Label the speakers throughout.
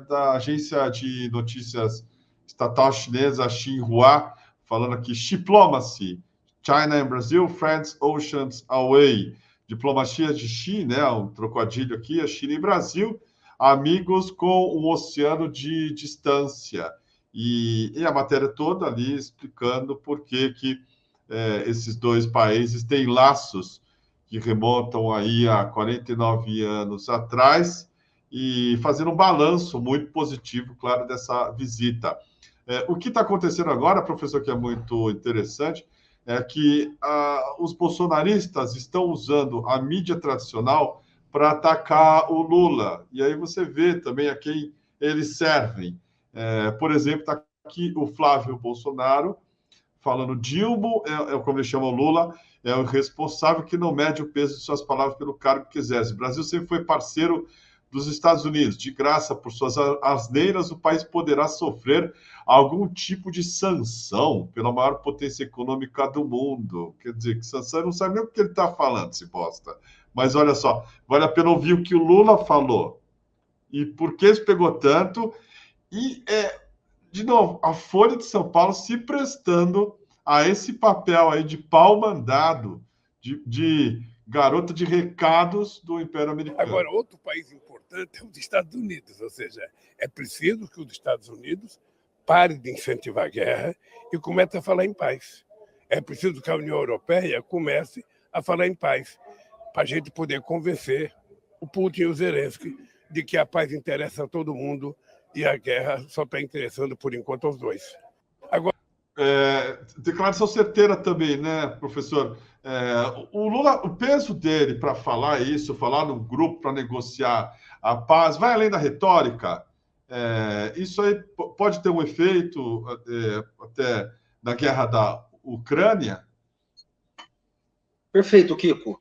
Speaker 1: da agência de notícias estatal chinesa Xinhua, falando aqui, Diplomacy, China and Brazil, friends oceans away. Diplomacia de Xi, né, um trocadilho aqui, a China e Brasil, amigos com um oceano de distância. E a matéria toda ali explicando por que esses dois países têm laços que remontam aí a 49 anos atrás e fazendo um balanço muito positivo, claro, dessa visita. O que está acontecendo agora, professor, que é muito interessante, é que os bolsonaristas estão usando a mídia tradicional para atacar o Lula. E aí você vê também a quem eles servem. Por exemplo, está aqui o Flávio Bolsonaro falando Dilma, como ele chama o Lula, é o responsável que não mede o peso de suas palavras pelo cargo que exerce. O Brasil sempre foi parceiro dos Estados Unidos. De graça, por suas asneiras, o país poderá sofrer algum tipo de sanção pela maior potência econômica do mundo. Quer dizer, que sanção, eu não sabe nem o que ele está falando, se bosta. Mas olha só, vale a pena ouvir o que o Lula falou. E por que isso pegou tanto? E, de novo, a Folha de São Paulo se prestando a esse papel aí de pau mandado, de garota de recados do Império Americano.
Speaker 2: Agora, outro país importante é os Estados Unidos, ou seja, é preciso que os Estados Unidos pare de incentivar a guerra e comece a falar em paz. É preciso que a União Europeia comece a falar em paz, para a gente poder convencer o Putin e o Zelensky de que a paz interessa a todo mundo e a guerra só está interessando, por enquanto, aos dois. Agora...
Speaker 1: declaração certeira também, né, professor? O Lula, o peso dele para falar isso, falar num grupo para negociar a paz, vai além da retórica. Isso aí pode ter um efeito até na guerra da Ucrânia?
Speaker 3: Perfeito, Kiko.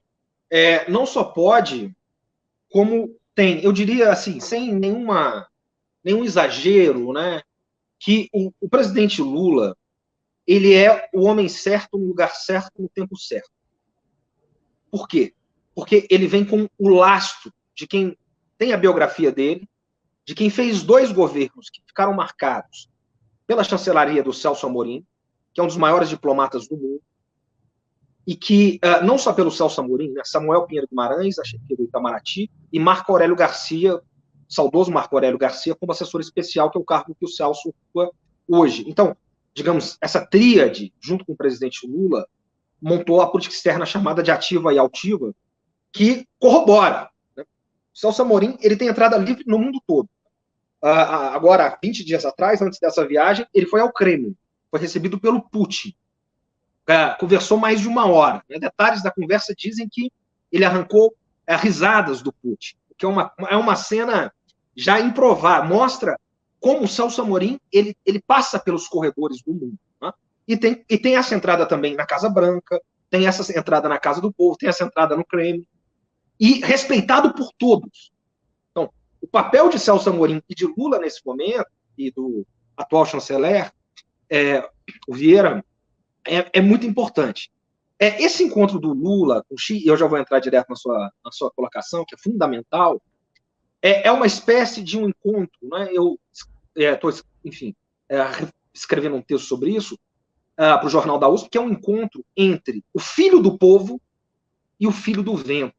Speaker 3: Não só pode, como tem, eu diria assim, sem nenhum exagero, né, que o presidente Lula, ele é o homem certo no lugar certo no tempo certo. Por quê? Porque ele vem com o lastro de quem tem a biografia dele, de quem fez 2 governos que ficaram marcados pela chancelaria do Celso Amorim, que é um dos maiores diplomatas do mundo, e que, não só pelo Celso Amorim, né, Samuel Pinheiro Guimarães, a chefia do Itamaraty, e Marco Aurélio Garcia, saudoso Marco Aurélio Garcia, como assessor especial, que é o cargo que o Celso ocupa hoje. Então, digamos, essa tríade, junto com o presidente Lula, montou a política externa chamada de ativa e altiva, que corrobora. Né? O Celso Amorim, ele tem entrada livre no mundo todo. Agora, 20 dias atrás, antes dessa viagem, ele foi ao Kremlin, foi recebido pelo Putin. Conversou mais de 1 hora. Né? Detalhes da conversa dizem que ele arrancou risadas do Putin, que é uma cena já improvável, mostra como o Celso Amorim ele passa pelos corredores do mundo. Né? E tem essa entrada também na Casa Branca, tem essa entrada na Casa do Povo, tem essa entrada no Kremlin, e respeitado por todos. Então, o papel de Celso Amorim e de Lula nesse momento, e do atual chanceler, o Vieira, é muito importante. Esse encontro do Lula com o Xi, e eu já vou entrar direto na sua colocação, que é fundamental, é uma espécie de um encontro, né? Eu estou, escrevendo um texto sobre isso para o Jornal da USP, que é um encontro entre o filho do povo e o filho do vento.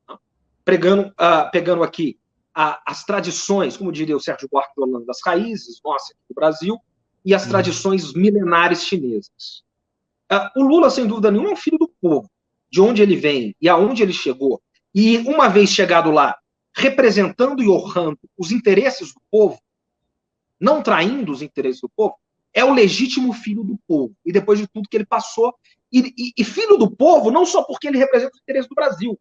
Speaker 3: Né? Pegando aqui as tradições, como diria o Sérgio Buarque de Holanda, das raízes nossas do Brasil, e as tradições milenares chinesas. O Lula, sem dúvida nenhuma, é um filho do povo, de onde ele vem e aonde ele chegou. E, uma vez chegado lá, representando e honrando os interesses do povo, não traindo os interesses do povo, é o legítimo filho do povo. E depois de tudo que ele passou, e filho do povo, não só porque ele representa os interesses do Brasil.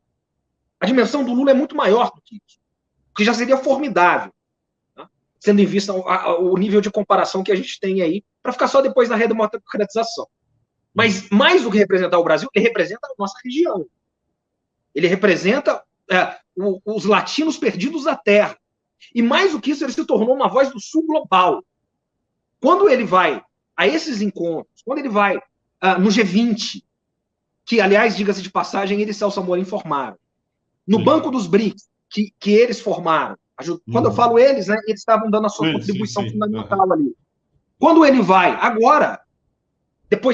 Speaker 3: A dimensão do Lula é muito maior do que isso. O que já seria formidável, né? Sendo em vista o nível de comparação que a gente tem aí, para ficar só depois da redemocratização. Mas, mais do que representar o Brasil, ele representa a nossa região. Ele representa os latinos perdidos da terra. E, mais do que isso, ele se tornou uma voz do sul global. Quando ele vai a esses encontros, quando ele vai no G20, que, aliás, diga-se de passagem, ele e Celso Amorim formaram, no Banco dos BRICS, que eles formaram, Quando eu falo eles, né, eles estavam dando a sua contribuição fundamental ali. Quando ele vai, agora,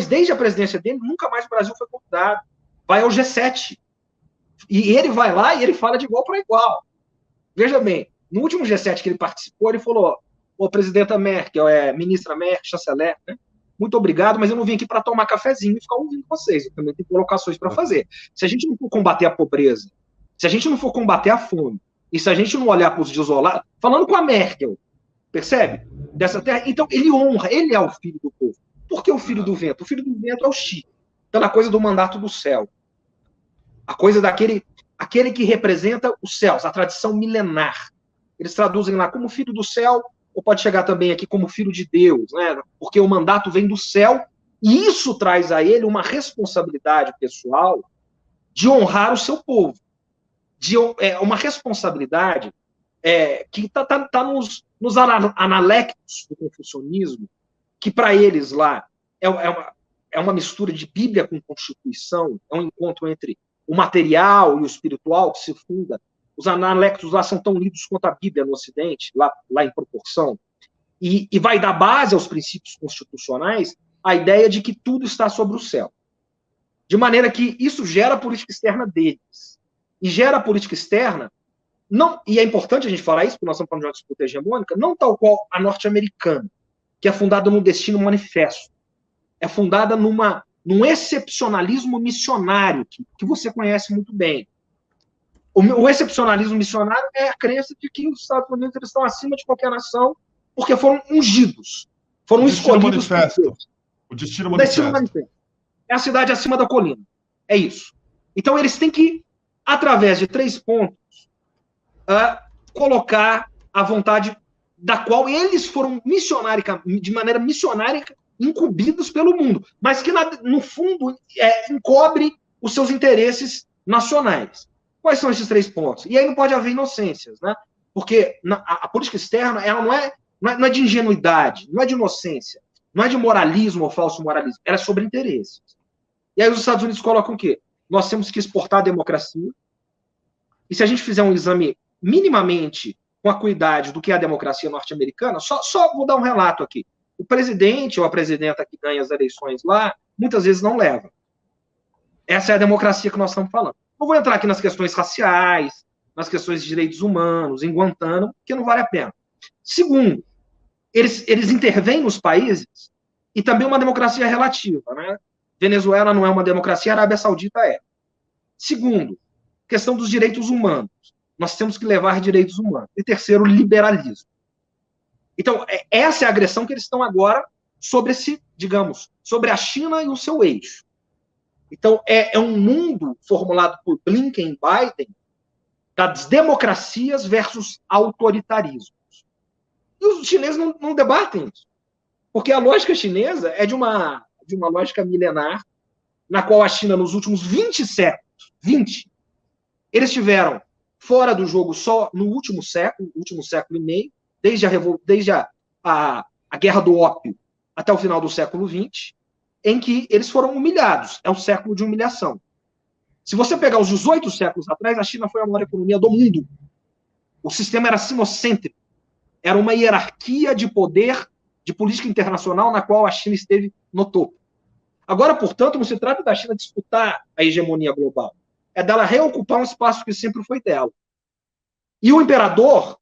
Speaker 3: desde a presidência dele, nunca mais o Brasil foi convidado. Vai ao G7. E ele vai lá e ele fala de igual para igual. Veja bem, no último G7 que ele participou, ele falou: ô, presidenta Merkel, ministra Merkel, chanceler, né? Muito obrigado, mas eu não vim aqui para tomar cafezinho e ficar ouvindo vocês. Eu também tenho colocações para fazer. Se a gente não for combater a pobreza, se a gente não for combater a fome, e se a gente não olhar para os desolados, falando com a Merkel, percebe? Dessa terra, então ele honra, ele é o filho do povo. Por que o filho do vento? O filho do vento é o Xi, pela coisa do mandato do céu. A coisa aquele que representa os céus, a tradição milenar. Eles traduzem lá como filho do céu, ou pode chegar também aqui como filho de Deus, né? Porque o mandato vem do céu, e isso traz a ele uma responsabilidade pessoal de honrar o seu povo. Uma responsabilidade que está nos analectos do confucionismo, que para eles lá é uma mistura de Bíblia com Constituição, é um encontro entre o material e o espiritual que se funda. Os analectos lá são tão lidos quanto a Bíblia no Ocidente, lá em proporção. E vai dar base aos princípios constitucionais a ideia de que tudo está sobre o céu. De maneira que isso gera a política externa deles. E gera a política externa, e é importante a gente falar isso, porque nós estamos falando de uma disputa hegemônica, não tal qual a norte-americana, que é fundada no destino manifesto. É fundada num excepcionalismo missionário, que você conhece muito bem. O excepcionalismo missionário é a crença de que os Estados Unidos estão acima de qualquer nação, porque foram ungidos, foram escolhidos.
Speaker 1: O destino manifesto.
Speaker 3: É a cidade acima da colina. É isso. Então, eles têm que, através de 3 pontos, colocar a vontade da qual eles foram de maneira missionária, incumbidos pelo mundo, mas que, no fundo, encobre os seus interesses nacionais. Quais são esses 3 pontos? E aí não pode haver inocências, né? Porque a política externa ela não é de ingenuidade, não é de inocência, não é de moralismo ou falso moralismo, ela é sobre interesses. E aí os Estados Unidos colocam o quê? Nós temos que exportar a democracia, e se a gente fizer um exame minimamente com acuidade do que é a democracia norte-americana, só vou dar um relato aqui. O presidente ou a presidenta que ganha as eleições lá, muitas vezes não leva. Essa é a democracia que nós estamos falando. Não vou entrar aqui nas questões raciais, nas questões de direitos humanos, em Guantánamo, que não vale a pena. Segundo, eles intervêm nos países e também uma democracia relativa, né? Venezuela não é uma democracia, a Arábia Saudita é. Segundo, questão dos direitos humanos. Nós temos que levar direitos humanos. E terceiro, liberalismo. Então, essa é a agressão que eles estão agora sobre sobre a China e o seu eixo. Então, é um mundo formulado por Blinken e Biden das democracias versus autoritarismos. E os chineses não debatem isso. Porque a lógica chinesa é de uma lógica milenar, na qual a China, nos últimos 20 séculos, eles estiveram fora do jogo só no último século e meio, desde a Guerra do Ópio até o final do século XX, em que eles foram humilhados. É um século de humilhação. Se você pegar os 18 séculos atrás, a China foi a maior economia do mundo. O sistema era sinocêntrico. Era uma hierarquia de poder, de política internacional, na qual a China esteve no topo. Agora, portanto, não se trata da China disputar a hegemonia global. É dela reocupar um espaço que sempre foi dela. E o imperador,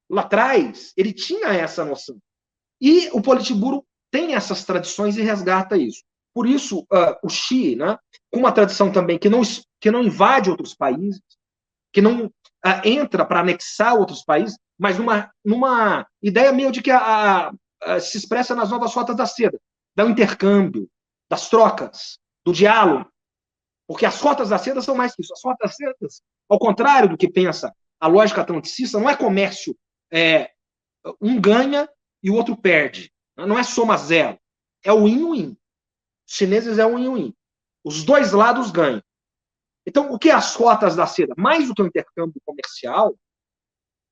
Speaker 3: lá atrás, ele tinha essa noção. E o Politburo tem essas tradições e resgata isso. Por isso, o Xi, né, com uma tradição também que não invade outros países, que não entra para anexar outros países, mas numa ideia meio de que se expressa nas novas rotas da seda, do intercâmbio, das trocas, do diálogo. Porque as rotas da seda são mais que isso. As rotas da seda, ao contrário do que pensa a lógica atlanticista, não é comércio, um ganha e o outro perde. Não é soma zero. É o win-win. Os chineses é o win-win. Os dois lados ganham. Então, o que é as rotas da seda? Mais do que um intercâmbio comercial,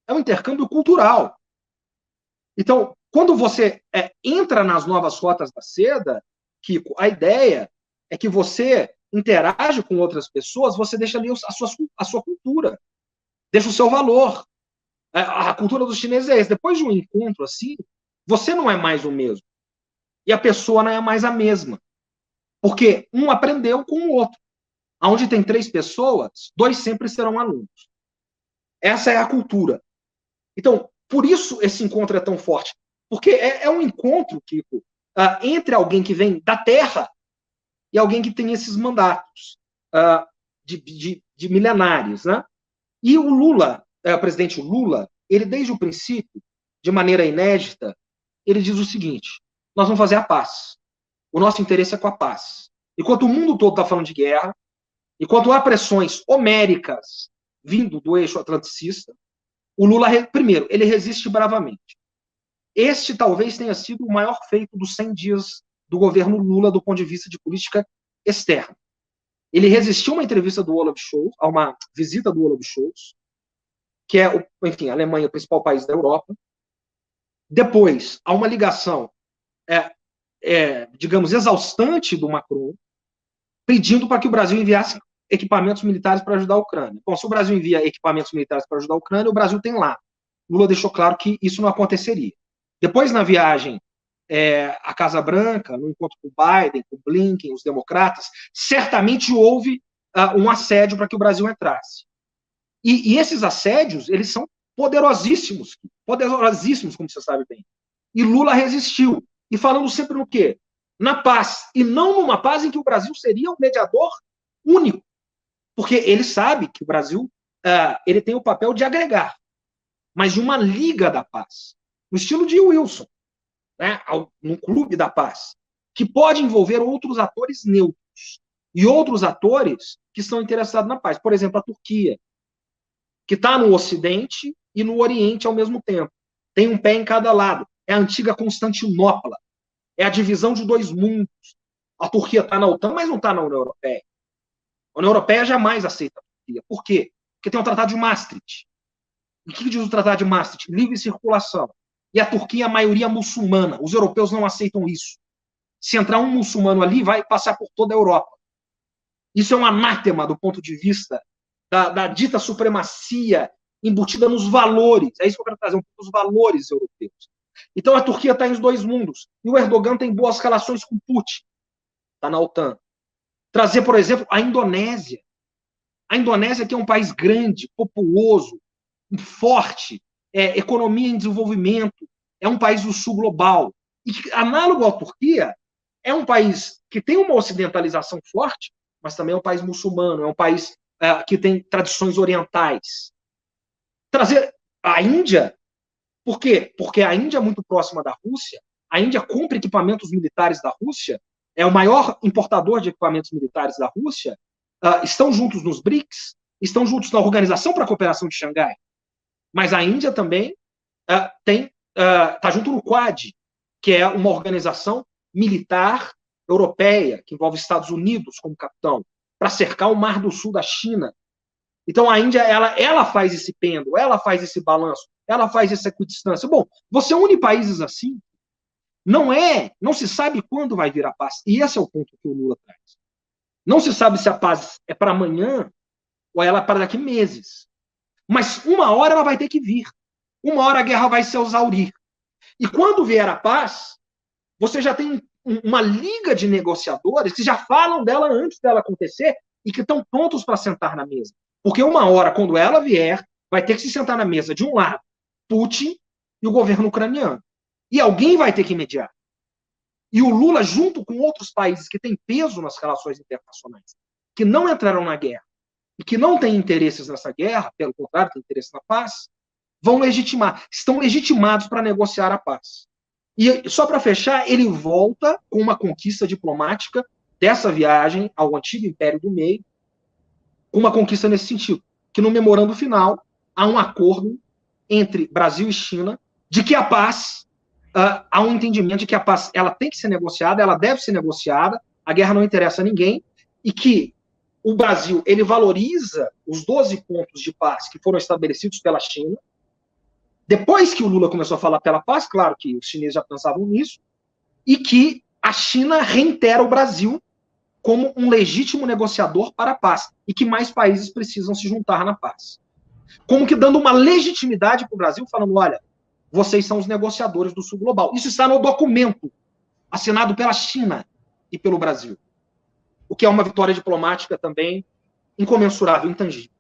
Speaker 3: é um intercâmbio cultural. Então, quando você entra nas novas rotas da seda, Kiko, a ideia é que você interage com outras pessoas, você deixa ali a sua cultura, deixa o seu valor. A cultura dos chineses é essa. Depois de um encontro assim, você não é mais o mesmo. E a pessoa não é mais a mesma. Porque um aprendeu com o outro. Onde tem 3 pessoas, 2 sempre serão alunos. Essa é a cultura. Então, por isso esse encontro é tão forte. Porque é um encontro, Kiko, entre alguém que vem da terra e alguém que tem esses mandatos de milenários, né? E o Lula, o presidente Lula, ele desde o princípio, de maneira inédita, ele diz o seguinte: nós vamos fazer a paz. O nosso interesse é com a paz. Enquanto o mundo todo está falando de guerra, enquanto há pressões homéricas vindo do eixo atlanticista, o Lula, primeiro, ele resiste bravamente. Este talvez tenha sido o maior feito dos 100 dias do governo Lula do ponto de vista de política externa. Ele resistiu a uma entrevista do Olaf Scholz, a uma visita do Olaf Scholz, que é, enfim, a Alemanha, o principal país da Europa. Depois, há uma ligação, digamos, exaustante do Macron, pedindo para que o Brasil enviasse equipamentos militares para ajudar a Ucrânia. Bom, se o Brasil envia equipamentos militares para ajudar a Ucrânia, o Brasil tem lá. Lula deixou claro que isso não aconteceria. Depois, na viagem à Casa Branca, no encontro com o Biden, com o Blinken, os democratas, certamente houve um assédio para que o Brasil entrasse. E esses assédios, eles são poderosíssimos, como você sabe bem. E Lula resistiu. E falando sempre no quê? Na paz. E não numa paz em que o Brasil seria um mediador único. Porque ele sabe que o Brasil ele tem o papel de agregar, mas de uma liga da paz. No estilo de Wilson, né, num clube da paz, que pode envolver outros atores neutros e outros atores que estão interessados na paz. Por exemplo, a Turquia, que está no Ocidente e no Oriente ao mesmo tempo. Tem um pé em cada lado. É a antiga Constantinopla. É a divisão de 2 mundos. A Turquia está na OTAN, mas não está na União Europeia. A União Europeia jamais aceita a Turquia. Por quê? Porque tem o Tratado de Maastricht. E o que diz o Tratado de Maastricht? Livre circulação. E a Turquia é a maioria muçulmana. Os europeus não aceitam isso. Se entrar um muçulmano ali, vai passar por toda a Europa. Isso é um anátema do ponto de vista da dita supremacia embutida nos valores. É isso que eu quero trazer, um pouco dos valores europeus. Então a Turquia está nos 2 mundos. E o Erdogan tem boas relações com Putin. Está na OTAN. Trazer, por exemplo, a Indonésia. A Indonésia, que é um país grande, populoso, forte, economia em desenvolvimento, é um país do sul global. E que, análogo à Turquia, é um país que tem uma ocidentalização forte, mas também é um país muçulmano, é um país que tem tradições orientais. Trazer a Índia, por quê? Porque a Índia é muito próxima da Rússia, a Índia compra equipamentos militares da Rússia, é o maior importador de equipamentos militares da Rússia, estão juntos nos BRICS, estão juntos na Organização para a Cooperação de Xangai. Mas a Índia também está junto no Quad, que é uma organização militar europeia, que envolve Estados Unidos como capitão, para cercar o Mar do Sul da China. Então a Índia, ela faz esse pêndulo, ela faz esse balanço, ela faz essa equidistância. Bom, você une países assim, não se sabe quando vai vir a paz. E esse é o ponto que o Lula traz. Não se sabe se a paz é para amanhã ou ela é para daqui meses. Mas uma hora ela vai ter que vir. Uma hora a guerra vai se exaurir. E quando vier a paz, você já tem uma liga de negociadores que já falam dela antes dela acontecer e que estão prontos para sentar na mesa. Porque uma hora, quando ela vier, vai ter que se sentar na mesa de um lado, Putin e o governo ucraniano. E alguém vai ter que mediar. E o Lula, junto com outros países que têm peso nas relações internacionais, que não entraram na guerra e que não têm interesses nessa guerra, pelo contrário, têm interesse na paz, estão legitimados para negociar a paz. E só para fechar, ele volta com uma conquista diplomática dessa viagem ao antigo Império do Meio, uma conquista nesse sentido, que no memorando final há um acordo entre Brasil e China de que a paz, há um entendimento de que a paz ela tem que ser negociada, ela deve ser negociada, a guerra não interessa a ninguém, e que o Brasil ele valoriza os 12 pontos de paz que foram estabelecidos pela China. Depois que o Lula começou a falar pela paz, claro que os chineses já pensavam nisso, e que a China reitera o Brasil como um legítimo negociador para a paz, e que mais países precisam se juntar na paz. como que dando uma legitimidade para o Brasil, falando, olha, vocês são os negociadores do Sul Global. Isso está no documento assinado pela China e pelo Brasil. O que é uma vitória diplomática também incomensurável, intangível.